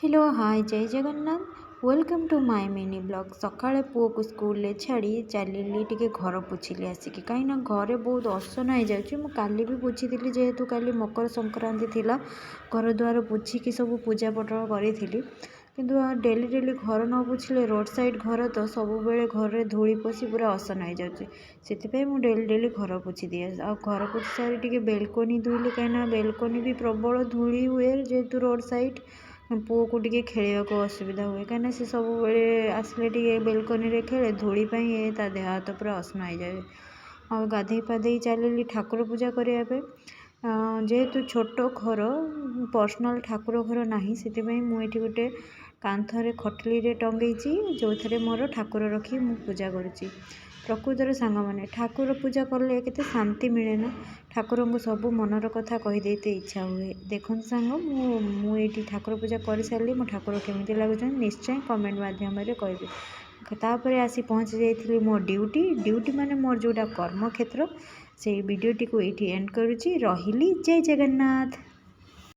Hello hi जय Jagannath welcome to my mini blog. सकाଳେ पुओ को स्कूल छाड़ी चलिली टिके घर पोछिली आसिक कहीं घरे बहुत असना हो जाऊँगी। मुझे काली भी पोछी जेहेतु काली मकर संक्रांति थिला घर द्वार पोछिकी सब पूजा पटल करी किंतु डेली डेली घर न पोछिले रोड साइड घर तो सब बेले घर धूली पशी पूरा असना हो जाऊँगी। से डेली डेली घर पोछी दिए आ घर पोछी सारी टिके बेलकोनी धुली कहीं बेलकोनी भी प्रबल धूली हुए जेहेतु रोड साइड पुओ को टिके खेलवाक असुविधा हुए कहीं से सब बेले आसले टिके बेलकोनी रे खेले धूली ता देह हाथ पूरा असना हो जाए। आ गाधे पाधे चलिली ठाकुर पूजा करने जेहेतु छोट घर पर्सनल ठाकुर घर ना से मुझे गोटे कांथरे खटली टंगई जो थे मोर ठाकुर रखी मु पूजा करुँची। प्रकृतर सांग मैंने ठाकुर पूजा कले केते शांति मिले ना ठाकुर को सब मनर कथा कहीदेते इच्छा हुए। देखो सांग मुझे ठाकुर पूजा कर सारे मो ठाकुर केमी लगुच निश्चय कमेंट मध्यम कहि तापर आसी पहुँची जाइए मो ड्यूटी माने मोर जोटा कर्म क्षेत्र से वीडियोटी को ये एंड करुँची। रही जय जगन्नाथ।